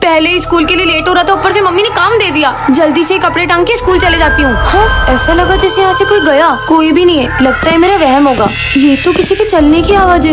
पहले ही स्कूल के लिए लेट हो रहा था, ऊपर से मम्मी ने काम दे दिया। जल्दी से कपड़े टांग के स्कूल चले जाती हूँ। हाँ, ऐसा लगा जैसे यहाँ से कोई गया, कोई भी नहीं है। लगता है मेरा वहम होगा। ये तो किसी के चलने की आवाज है।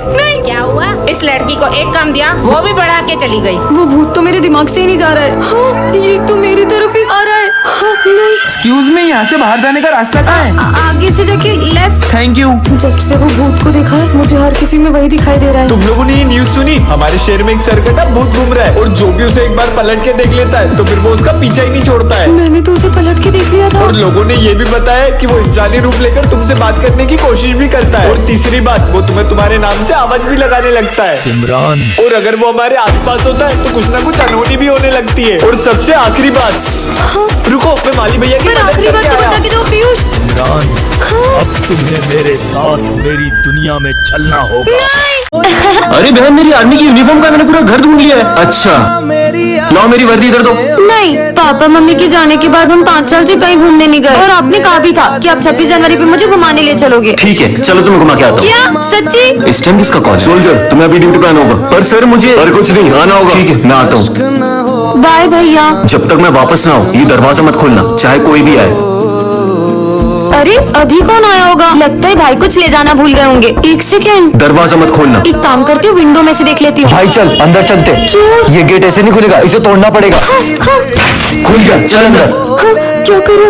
नहीं, क्या हुआ? इस लड़की को एक काम दिया, वो भी बढ़ा के चली गई। वो भूत तो मेरे दिमाग से ही नहीं जा रहा है। हाँ, ये तो मेरी तरफ ही आ रहा है। हाँ, नहीं। एक्सक्यूज मी, यहाँ से बाहर जाने का रास्ता कहाँ है? आगे से जाके लेफ्ट। Thank you. जब से वो भूत को देखा है, मुझे हर किसी में वही दिखाई दे रहा है। तुम लोगों ने ये न्यूज सुनी? हमारे शहर में एक सरकटा भूत घूम रहा है और जो भी उसे एक बार पलट के देख लेता है तो फिर वो उसका पीछा ही नहीं छोड़ता है। मैंने तो उसे पलट के देख लिया था। और लोगों ने ये भी बताया कि वो इंसानी रूप लेकर तुमसे बात करने की कोशिश भी करता है। और तीसरी बात, वो तुम्हें तुम्हारे नाम से आवाज भी लगाने लगता है। सिमरन। और अगर वो हमारे आसपास होता है तो कुछ ना कुछ अनहोनी भी होने लगती है। और सबसे आखिरी बात, रुको, मैं माली भैया की पर मदद आखिरी बात करके तो आया। बता के दो पीयूष। सिमरन, अब तुम्हें मेरे साथ मेरी दुनिया में चलना होगा। अरे बहन, मेरी आर्मी की यूनिफॉर्म का मैंने पूरा घर ढूंढ लिया है। अच्छा, लाओ मेरी वर्दी इधर दो। नहीं, पापा मम्मी के जाने के बाद हम 5 साल से कहीं घूमने नहीं गए। और आपने कहा भी था कि आप 26 जनवरी पे मुझे घुमाने ले चलोगे। ठीक है, चलो तुम्हें घुमा के आता हूँ। क्या सच्ची? इस टाइम किसका कॉल? सोल्जर, तुम्हें अभी ड्यूटी पे आना होगा। पर सर मुझे और कुछ नहीं, आना होगा। ठीक है, मैं आता हूँ। बाय भैया। जब तक मैं वापस ना आऊँ, ये दरवाजा मत खोलना, चाहे कोई भी आए। अरे अभी कौन आया होगा? लगता है भाई कुछ ले जाना भूल गए होंगे। 1 सेकेंड, दरवाजा मत खोलना। एक काम करती हूँ, विंडो में से देख लेती हूँ। भाई चल अंदर चलते। ये गेट ऐसे नहीं खुलेगा, इसे तोड़ना पड़ेगा। खुल गया, चल अंदर। क्या करूँ?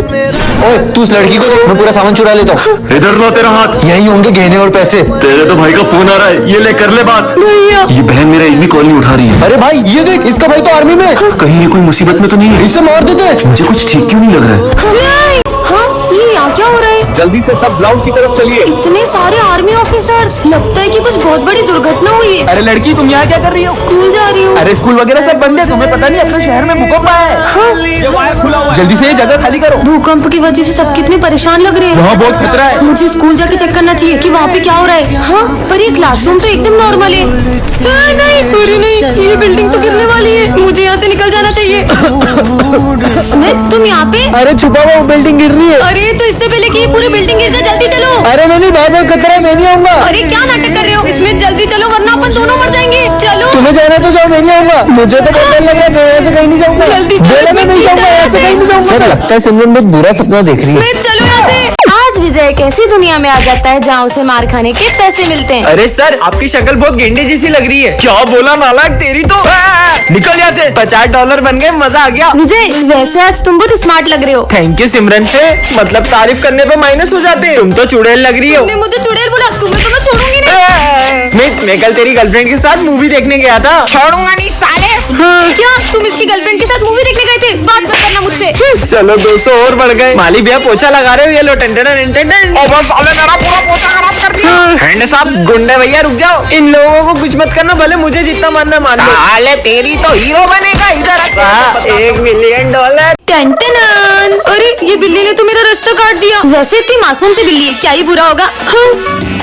ओए तू उस लड़की को देख, मैं पूरा सामान चुरा लेता हूँ। इधर लो तेरा हाथ। यही होंगे गहने और पैसे। तेरे तो भाई का फोन आ रहा है, ये ले कर ले बात। भैया। ये बहन मेरा एक भी कॉल नहीं उठा रही है। अरे भाई ये देख, इसका भाई तो आर्मी में है। कहीं ये कोई मुसीबत में तो नहीं है? इसे मार देते। मुझे कुछ ठीक क्यों नहीं लग रहा है? हाँ, ये यहाँ क्या हो रहा है? जल्दी से सब ग्राउंड की तरफ चलिए। इतने सारे आर्मी ऑफिसर्स, लगता है कि कुछ बहुत बड़ी दुर्घटना हुई है। अरे लड़की, तुम यहाँ क्या कर रही हो? स्कूल जा रही हूँ। अरे स्कूल वगैरह सब बंद है, तुम्हें पता नहीं अपने शहर में भूकंप आया है। हाँ, जल्दी से ये जगह खाली करो। भूकंप की वजह से सब कितने परेशान लग रहे हैं। वहाँ बहुत खतरा है। मुझे स्कूल जाके चेक करना चाहिए कि वहाँ पे क्या हो रहा है। हाँ, पर ये क्लासरूम तो एकदम नॉर्मल है। नहीं, अरे नहीं, ये बिल्डिंग तो गिरने वाली है। मुझे यहाँ से निकल जाना चाहिए। स्मिथ, तुम यहाँ पे? अरे छुपा हुआ, वो बिल्डिंग गिर रही है। अरे तो इससे पहले कि ये पूरी बिल्डिंग गिर जाए, जल्दी चलो। अरे नहीं, बार बार खतरा है, मैं नहीं आऊंगा। अरे क्या नाटक कर रहे हो? इसमें जल्दी चलो वरना अपन दोनों मर जाएंगे। चलो। तुम्हें जाना तो जाओ, मैं नहीं आऊंगा। मुझे तो बहुत डर लग रहा है, मैं ऐसे कहीं नहीं जाऊंगा। जल्दी चलो, बोला मैं नहीं जाऊंगा, ऐसे कहीं नहीं जाऊंगा। सर लगता है सिमरन बहुत बुरा सपना देख रही है। स्मिथ, चलो यहाँ से। आज विजय कैसी दुनिया में आ जाता है जहाँ उसे मार खाने के पैसे मिलते हैं। अरे सर, आपकी शक्ल बहुत गेंडे जैसी लग रही है। क्या बोला नालायक, तेरी तो निकल यहाँ से। $50 बन गए, मजा आ गया। विजय, वैसे आज तुम बहुत स्मार्ट लग रहे हो। थैंक यू सिमरन। मतलब तारीफ करने पे माइनस हो जाते हैं। तुम तो चुड़ैल लग रही हो। तुमने मुझे चुड़ैल बोला, तुम्हें तो मैं छोड़ूंगी नहीं। स्मिथ, मैं कल तेरी गर्लफ्रेंड के साथ मूवी देखने गया था। छोड़ूंगा नहीं साले। क्या तुम इसकी गर्लफ्रेंड के साथ मूवी देखने गए थे? बात मत करना मुझसे। चलो 200 और बढ़ गए। माली भैया पोछा लगा रहे हो, ये लो साले मेरा पूरा पोछा खराब कर दिया। हैंड साहब, गुंडे भैया रुक जाओ। इन लोगों को कुछ मत करना, भले मुझे जितना मानना मान लो। साले तेरी तो हीरो बनेगा। इधर $1 मिलियन। टन-टन-टन। अरे ये बिल्ली ने तो मेरा रास्ता काट दिया। वैसे इतनी मासूम सी बिल्ली है, क्या ही बुरा होगा। हाँ,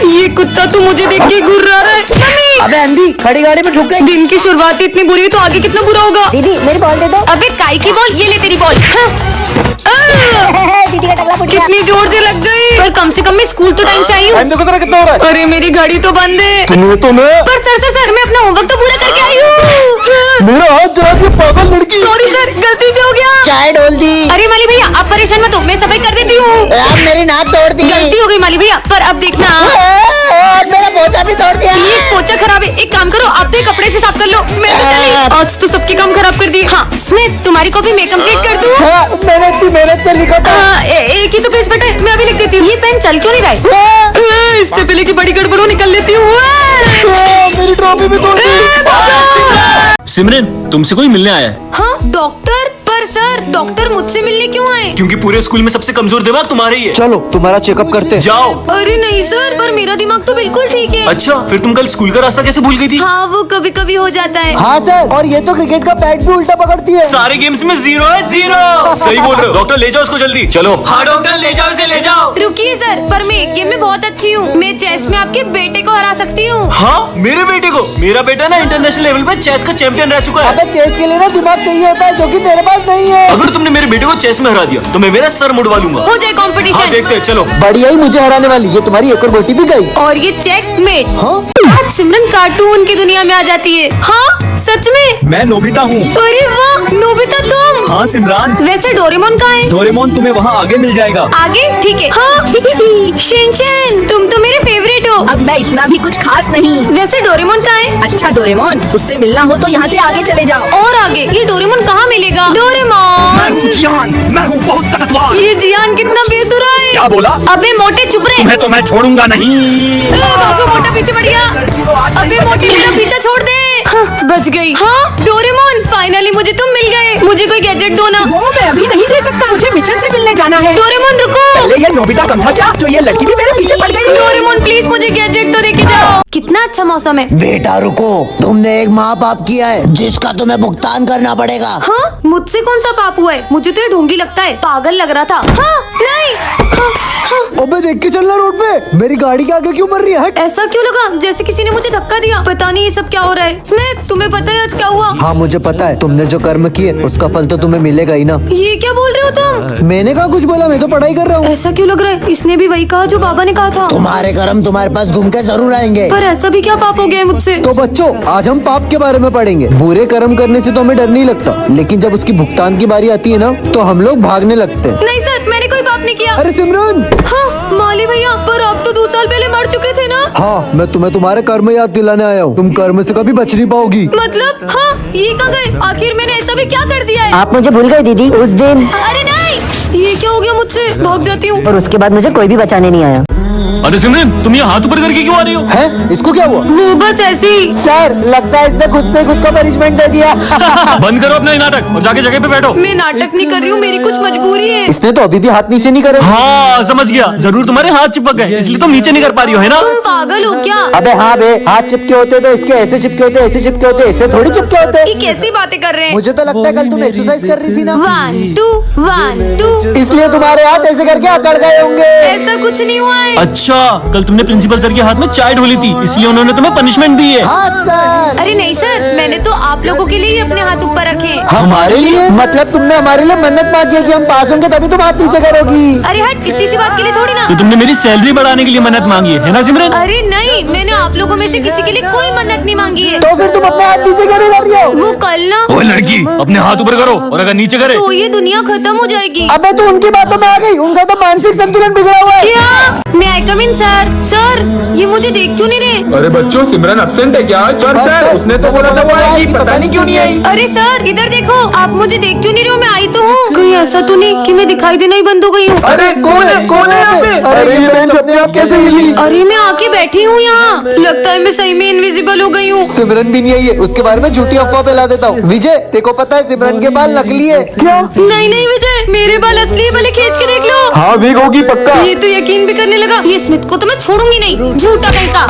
ये कुत्ता तो मुझे देख के घुर्रा रहा है। मम्मी, अबे अंधी, खड़ी गाड़ी में ठुक गई। दिन की शुरुआत इतनी बुरी है तो आगे कितना बुरा होगा। दीदी मेरी बॉल दे दो। अबे काई की बॉल, ये ले तेरी बॉल। दीदी का टकला फुट गया। कितनी जोर से लग गई। पर कम से कम मैं स्कूल तो टाइम से आई हूँ। देखो कितना हो रहा है। अरे मेरी घड़ी तो बंद है। तुम्हें पर सर मैं अपना होमवर्क तो पूरा करके आई हूँ। मेरा हाथ जरा दी, पागल लड़की। सॉरी सर, गलती से हो गया। चाय डोल दी। अरे माली भैया, आप परेशान मत हो, मैं सफाई कर देती हूँ। आप मेरी नाक तोड़ दी। गलती हो गई माली भैया, पर अब देखना। मेरा पोछा भी तोड़ दिया। ये पोछा खराब है, एक काम करो, आप तो ये कपड़े से साफ कर लो। मैं तो चली। आज तो सबकी काम खराब कर दी। हाँ स्मिथ, तुम्हारी कॉपी मैं कंप्लीट कर दूँ? मैंने इतनी मेहनत से लिखा था। एक ही तो पेज बटा है, मैं अभी लिख देती हूँ। ये पेन चल क्यों नहीं रहा है? इससे पहले की बड़ी गड़बड़ हो, निकल लेती हूँ। मेरी ट्रॉफी भी तोड़ दी। सिमरन, तुमसे कोई मिलने आया है? हाँ डॉक्टर, पर सर डॉक्टर मुझसे मिलने क्यों आए? क्योंकि पूरे स्कूल में सबसे कमजोर दिमाग तुम्हारा ही है। चलो तुम्हारा चेकअप करते हैं। जाओ। अरे नहीं सर, पर मेरा दिमाग तो बिल्कुल ठीक है। अच्छा, फिर तुम कल स्कूल का रास्ता कैसे भूल गई थी? हाँ वो कभी कभी हो जाता है। हाँ सर, और ये तो क्रिकेट का बैट भी उल्टा पकड़ती है। सारे गेम्स में 0 है 0। सही बोल रहे हो। डॉक्टर ले जाओ उसको जल्दी। चलो। हाँ डॉक्टर, ले जाओ इसे, ले जाओ। रुकिए सर, पर मैं एक गेम में बहुत अच्छी हूँ। मैं चेस में आपके बेटे को हरा सकती हूँ। हाँ, मेरे बेटे को? मेरा बेटा ना इंटरनेशनल लेवल पे चेस का चैंपियन रह चुका है। अबे चेस के लिए ना दिमाग चाहिए होता है, जो कि तेरे पास नहीं है। अगर तुमने मेरे बेटे को चेस में हरा दिया तो मैं मेरा सर मुड़वा लूंगा। हो जाए कंपटीशन। हाँ देखते हैं, चलो। बढ़िया ही मुझे हराने वाली, ये तुम्हारी एक और गोटी भी गई। और ये चेकमेट। हाँ सिमरन कार्टून की दुनिया में आ जाती है। हाँ सच में? मैं नोबिता हूँ। अरे वाह, नोबिता तुम? हाँ सिमरान, वैसे डोरेमोन कहाँ है? डोरेमोन तुम्हें वहाँ आगे मिल जाएगा। आगे? ठीक है। हाँ शिनचैन, तुम तो मेरे फेवरेट हो। अब मैं इतना भी कुछ खास नहीं। वैसे डोरेमोन कहाँ है? अच्छा डोरेमोन, उससे मिलना हो तो यहाँ से आगे चले जाओ। और आगे? ये डोरेमोन कहाँ मिलेगा? डोरेमोन, जियान, मैं हूँ बहुत ताकतवर। ये जियान कितना बेसुरा है। क्या बोला? अबे मोटे चुप रहे। तुम्हें तो मैं छोड़ूंगा नहीं। भागो, मोटा पीछे बढ़ गया। अबे मोटी मेरा पीछा छोड़ दे। हाँ, बच गई। हाँ डोरेमोन, फाइनली मुझे तुम मिल गए। मुझे कोई गैजेट दो ना। वो मैं अभी नहीं दे सकता, मुझे मिशन से मिलने जाना है। डोरेमोन रुको। पहले ये नोबिता कम था क्या, जो ये लड़की भी मेरे पीछे पड़ गई। डोरेमोन प्लीज मुझे गैजेट तो देके जाओ। कितना अच्छा मौसम है। बेटा रुको, तुमने एक माँ बाप किया है जिसका तुम्हें भुगतान करना पड़ेगा। हाँ मुझसे कौन सा पाप हुआ है? मुझे तो ये ढोंगी लगता है, पागल लग रहा था। हाँ नहीं। हाँ, हाँ। अबे देख के चलना रोड पे, मेरी गाड़ी के आगे क्यों मर रही है? हट। ऐसा क्यों लगा जैसे किसी ने मुझे धक्का दिया? पता नहीं ये सब क्या हो रहा है। स्मिथ तुम्हें पता है आज क्या हुआ? हाँ मुझे पता है, तुमने जो कर्म किए उसका फल तो तुम्हें मिलेगा ही ना। ये क्या बोल रहे हो तुम? मैंने कहा कुछ बोला, मैं तो पढ़ाई कर रहा हूँ। ऐसा क्यों लग रहा है? इसने भी वही कहा जो बाबा ने कहा था। तुम्हारे कर्म तुम्हारे पास घूम के जरूर आएंगे। पर ऐसा भी क्या पाप हो गया है मुझसे? तो बच्चों आज हम पाप के बारे में पढ़ेंगे। बुरे कर्म करने से तो हमें डर नहीं लगता, लेकिन जब उसकी भुगतान की बारी आती है ना तो हम लोग भागने लगते हैं। नहीं सर, मैंने कोई पाप नहीं किया। अरे सिमरन। हाँ माली भैया, पर आप तो 2 साल पहले मर चुके थे ना। हाँ मैं तुम्हारे कर्म याद दिलाने आया हूँ। तुम कर्म से कभी बच नहीं पाओगी। मतलब हाँ ये कहाँ गए? आखिर मैंने ऐसा भी क्या कर दिया है? आप मुझे भूल गई दीदी उस दिन, अरे नहीं, ये क्या हो गया मुझसे? भाग जाती हूँ। और उसके बाद मुझे कोई भी बचाने नहीं आया। अरे सिमरन, तुम ये हाथ ऊपर करके क्यों आ रही हो? है इसको क्या हुआ? वो बस ऐसे ही। सर लगता है इसने खुद से खुद को पनिशमेंट दे दिया। बंद करो अपना ये नाटक और जाके जगह पे बैठो। मैं नाटक नहीं कर रही हूँ, मेरी कुछ मजबूरी है। इसने तो अभी भी हाथ नीचे नहीं करे। हाँ समझ गया, जरूर तुम्हारे हाथ चिपक गए इसलिए तुम नीचे नहीं कर पा रही हो, है ना? तुम पागल हो क्या? अबे हाँ बे, हाथ चिपके होते तो इसके ऐसे चिपके होते, ऐसे चिपके होते, ऐसे थोड़ी चिपके होते। ये कैसी बातें कर रहे हैं? मुझे तो लगता है कल तुम एक्सरसाइज कर रही थी ना। 1 2 1 2। इसलिए तुम्हारे हाथ ऐसे करके अकड़ गए होंगे। ऐसा कुछ नहीं हुआ है। अच्छा, कल तुमने प्रिंसिपल सर के हाथ में चाय ढोली थी इसलिए उन्होंने तुम्हें पनिशमेंट दी है। हाँ सर। अरे नहीं सर, मैंने तो आप लोगों के लिए ही अपने हाथ ऊपर रखे हैं। हमारे लिए? मतलब तुमने हमारे लिए मन्नत मांगी है कि हम पास होंगे तभी तुम हाथ नीचे करोगी। अरे हट, इतनी सी बात के लिए थोड़ी ना। तो तुमने मेरी सैलरी बढ़ाने के लिए मन्नत मांगी है ना सिमरन? अरे नहीं, मैंने आप लोगों में से किसी के लिए कोई मन्नत नहीं मांगी है। तो फिर तुम अपने हाथ नीचे क्यों नहीं कर रही हो? वो कल ना, ओ लड़की, अपने हाथ ऊपर करो और अगर नीचे करे तो ये दुनिया खत्म हो जाएगी। अबे तू उनकी बातों में आ गई, उनका तो मानसिक संतुलन बिगड़ा हुआ है। क्या? मैं आई कम इन सर? सर ये मुझे देख क्यों नहीं रहे? अरे बच्चों, सिमरन एब्सेंट है क्या? सर उसने तो बोला था वो आएगी, पता नहीं क्यों नहीं आई। अरे सर इधर देखो, आप मुझे देख क्यों नहीं रहे हो? मैं आई तो हूँ। कहीं ऐसा तो नहीं कि मैं दिखाई देना ही बंद हो गई हूँ? अरे कौन है यहाँ पे? अरे ये बेंच अपने आप कैसे हिली? अरे मैं आके बैठी हूँ यहाँ, लगता है मैं सही में इनविजिबल हो गई हूँ। सिमरन भी नहीं आई है, उसके बारे में झूठी अफवाह फैला देता हूँ। विजय देखो पता है सिमरन के बाल नकली है। क्या? नहीं नहीं विजय, मेरे बाल असली है, भले खींच के देख लो। हाँ वीक होगी पक्का। ये तो यकीन भी करने लगा। ये स्मिथ को तो मैं छोड़ूंगी नहीं, झूठा कहीं का।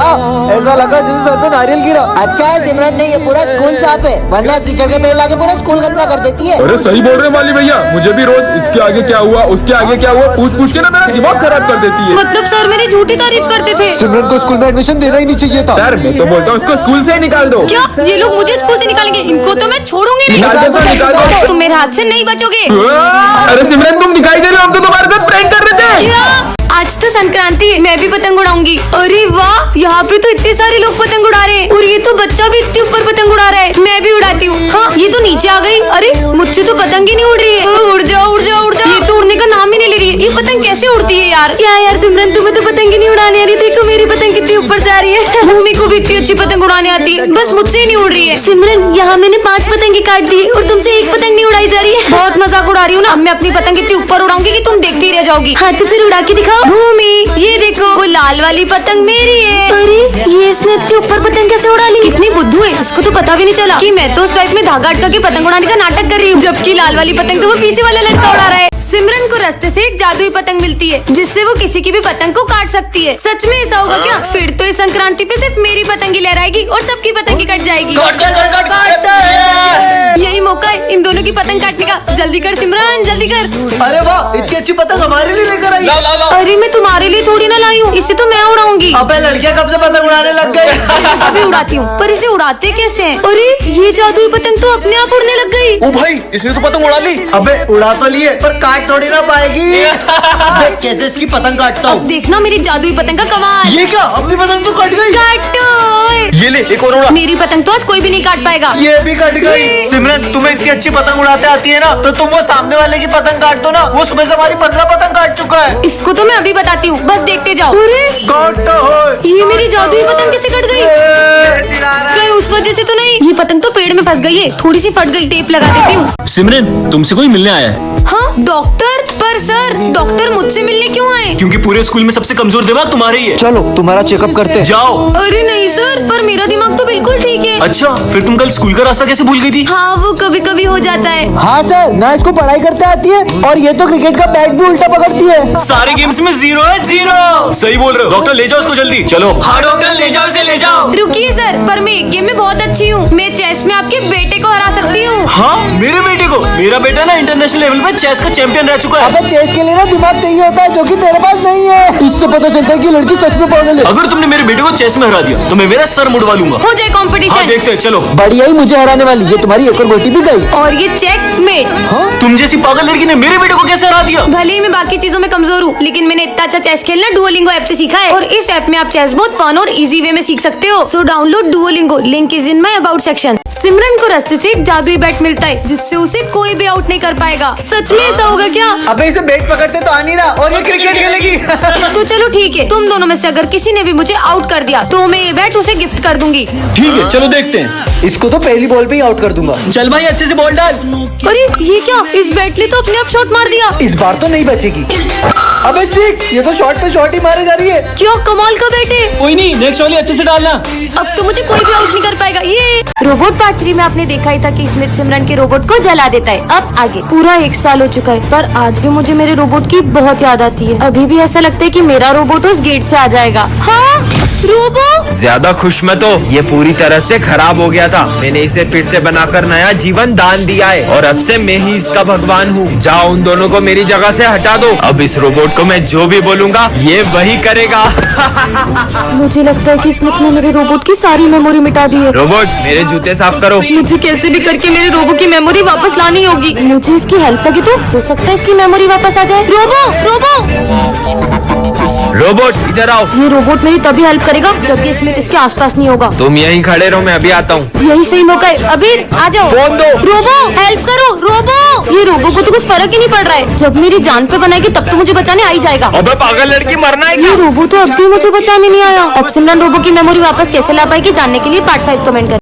ऐसा लगा जैसे सर पे नारियल गिरा। अच्छा है सिमरन ने ये पूरा स्कूल साफ है, वरना कीचड़ के पेड़ लाके पूरा स्कूल गंदा कर देती है। अरे सही बोल रहे हैं वाली भैया, मुझे भी रोज इसके आगे क्या हुआ उसके आगे क्या हुआ पूछ पूछ के ना मेरा दिमाग खराब कर देती है। मतलब सर मेरी झूठी तारीफ करते थे। सिमरन को स्कूल में एडमिशन देना ही नहीं चाहिए था। सर मैं तो बोलता हूँ इसको स्कूल से ही निकाल दो। क्या ये लोग मुझे स्कूल से निकालेंगे? इनको तो मैं छोड़ूंगी नहीं। निकाल दो सर, निकाल दो। तुम मेरे हाथ से नहीं बचोगे। अरे सिमरन तुम दिखाई दे रहे हो, हम तो तुम्हारे साथ प्रैंक कर रहे थे। क्या? आज तो संक्रांति है, मैं भी पतंग उड़ाऊंगी। अरे वाह, यहाँ पे तो इतने सारे लोग पतंग उड़ा रहे हैं और ये तो बच्चा भी इतने ऊपर पतंग उड़ा रहा है। मैं भी उड़ाती हूँ। हाँ ये तो नीचे आ गई। अरे मुझसे तो पतंग ही नहीं उड़ रही है। उड़ जाओ उड़ जाओ उड़ जाओ। ये तो उड़ने का नाम ही नहीं ले रही है। ये पतंग कैसे उड़ती है यार? क्या यार सिमरन, तुम्हें तो पतंग ही नहीं उड़ाने आ रही। देखो मेरी पतंग कितनी ऊपर जा रही है। भूमि को भी इतनी अच्छी पतंग उड़ाने आती है, बस मुझसे ही नहीं उड़ रही है। सिमरन यहाँ मैंने 5 पतंगे काट दी और तुमसे 1 पतंग नहीं उड़ाई जा रही है। बहुत मजाक उड़ा रही हूँ ना। अब मैं अपनी पतंग इतनी ऊपर उड़ाऊंगी कि तुम देखती रह जाओगी। हाँ तो फिर उड़ा के दिखाओ। भूमि ये देखो, वो लाल वाली पतंग मेरी है। अरे ये इसने इतने ऊपर पतंग कैसे उड़ा ली? कितनी बुद्धू है, इसको तो पता भी नहीं चला कि मैं तो उस पाइप में धागा अटका के पतंग उड़ाने का नाटक कर रही हूँ, जबकि लाल वाली पतंग तो वो पीछे वाला लड़का उड़ा रहा है। सिमरन को रास्ते से एक जादुई पतंग मिलती है जिससे वो किसी की भी पतंग को काट सकती है। सच में ऐसा होगा क्या? फिर तो इस संक्रांति पे सिर्फ मेरी पतंग ही लहराएगी और सबकी पतंग ही कट जाएगी। यही मौका है इन दोनों की पतंग काटने का। जल्दी कर सिमरन, जल्दी कर। अरे वाह, इतनी अच्छी पतंग हमारे लिए लेकर आई। अरे मैं तुम्हारे लिए थोड़ी ना लाई हूँ, इसे तो मैं उड़ाऊंगी। अबे लड़कियां कब से पतंग उड़ाने लग गए? अभी उड़ाती हूँ, पर इसे उड़ाते कैसे हैं? अरे ये जादुई पतंग तो अपने आप उड़ने लग गई। ओ भाई, इसने तो पतंग उड़ा ली। अबे उड़ा तो लिए पर काट काट थोड़ी ना पाएगी। देख कैसे इसकी पतंग काटता हूँ। देखना मेरी जादुई पतंग का कमाल। ये क्या, अपनी पतंग तो कट गई। काटो। ये ले एक और उड़ा। मेरी पतंग तो आज कोई भी नहीं काट पाएगा। ये भी कट गई। सिमरन तुम्हें इतनी अच्छी पतंग उड़ाते आती है ना, तो तुम वो सामने वाले की पतंग काट दो ना। वो सुबह से हमारी 15 पतंग काट चुका है। इसको तो मैं अभी बताती हूँ, बस देखते जाओ। ये मेरी जादुई पतंग कैसे कट गई? कहीं उस वजह से तो नहीं? ये पतंग तो पेड़ में फंस गई है, थोड़ी सी फट गई, टेप लगा देती हूँ। सिमरन तुमसे कोई मिलने आया है? हाँ डॉक्टर, पर सर डॉक्टर मुझसे मिलने क्यों आए? क्योंकि पूरे स्कूल में सबसे कमजोर दिमाग तुम्हारा ही है। चलो तुम्हारा चेकअप करते हैं। जाओ। अरे नहीं सर, पर मेरा दिमाग तो बिल्कुल ठीक है। अच्छा फिर तुम कल स्कूल का रास्ता कैसे भूल गई थी? हाँ वो कभी कभी हो जाता है। हाँ सर, ना इसको पढ़ाई करते आती है और ये तो क्रिकेट का बैट भी उल्टा पकड़ती है। सारे गेम्स में 0 है 0। सही बोल रहे हो। डॉक्टर ले जाओ इसको जल्दी। चलो। हाँ डॉक्टर ले जाओ इसे ले जाओ। रुकिए सर, पर मैं एक गेम में बहुत अच्छी हूँ। मैं चेस में आपके बेटे को हरा सकती हूँ। हाँ मेरे बेटे को? मेरा बेटा ना इंटरनेशनल लेवल पे चेस का चैंपियन रह चुका है। अबे चेस के लिए ना दिमाग चाहिए होता है, जो कि तेरे पास नहीं है। इससे पता चलता है कि लड़की सच में पागल है। अगर तुमने मेरे बेटे को चेस में हरा दिया तो मैं मेरा सर मुड़वा लूंगा। हो जाए हाँ कंपटीशन। देखते हैं चलो। बढ़िया ही मुझे हराने वाली, ये तुम्हारी एक और गोटी भी गई। और ये चेकमेट। हाँ तुम जैसी पागल लड़की ने मेरे बेटे को कैसे हरा दिया? भले ही मैं बाकी चीजों में कमजोर हूँ, लेकिन मैंने इतना अच्छा चेस खेलना डुओलिंगो ऐप से सीखा है। और इस ऐप में आप चेस बहुत फन और इजी वे में सीख सकते हो। So download Duolingo, link is in my about section. Simran को रास्ते से एक जादुई बैट मिलता है, जिससे उसे कोई भी आउट नहीं कर पाएगा। सच में ऐसा होगा क्या? अबे इसे बैट पकड़ते तो आ नहीं रहा और ये क्रिकेट खेलेगी। तो चलो ठीक है, तुम दोनों में से अगर किसी ने भी मुझे आउट कर दिया तो मैं ये बैट उसे गिफ्ट कर दूंगी। ठीक है चलो देखते हैं। इसको तो पहली बॉल पे ही आउट कर दूंगा। चल भाई अच्छे से बॉल डाल। अरे ये क्या, इस बैट ने तो अपने आप शॉट मार दिया। इस बार तो नहीं बचेगी। अबे 6, ये तो शॉट पे शॉट ही मारे जा रही है। क्या कमाल का बैट है। कोई नहीं, नेक्स्ट वाली अच्छे से डालना। अब तो मुझे कोई भी आउट नहीं कर पाएगा। ये रोबोट पार्ट 3 में आपने देखा ही था कि स्मिथ सिमरन के रोबोट को जला देता है। अब आगे पूरा 1 साल हो चुका है, पर आज भी मुझे मेरे रोबोट की बहुत याद आती है। अभी भी ऐसा लगता है कि मेरा रोबोट उस गेट से आ जाएगा। हाँ रोबो। ज्यादा खुश मत हो, ये पूरी तरह से खराब हो गया था। मैंने इसे फिर से बनाकर नया जीवन दान दिया है और अब से मैं ही इसका भगवान हूँ। जाओ उन दोनों को मेरी जगह से हटा दो। अब इस रोबोट को मैं जो भी बोलूंगा ये वही करेगा। मुझे लगता है कि स्मिथ ने मेरे रोबोट की सारी मेमोरी मिटा दी है। रोबोट मेरे जूते साफ करो। मुझे कैसे भी करके मेरे रोबो की मेमोरी वापस लानी होगी। मुझे इसकी हेल्प लगी तो हो सकता है इसकी मेमोरी वापस आ जाए। रोबो रोबो रोबोट इधर आओ। ये रोबोट मेरी तभी हेल्प करेगा जब ये स्मिथ इसके आसपास नहीं होगा। तुम यहीं खड़े रहो, मैं अभी आता हूँ। यही सही मौका है। अबीर आ जाओ। फोन दो। रोबो हेल्प करो। रोबो, ये रोबो को तो कुछ फर्क ही नहीं पड़ रहा है। जब मेरी जान पे बनाएगी तब तो मुझे बचाने आ ही जाएगा। अबे पागल लड़की, मरना है ये क्या? रोबो तो अब भी मुझे बचाने नहीं आया। अब सिमरन रोबो की मेमोरी वापस कैसे ला पाएगी जानने के लिए पार्ट 5 कमेंट करें।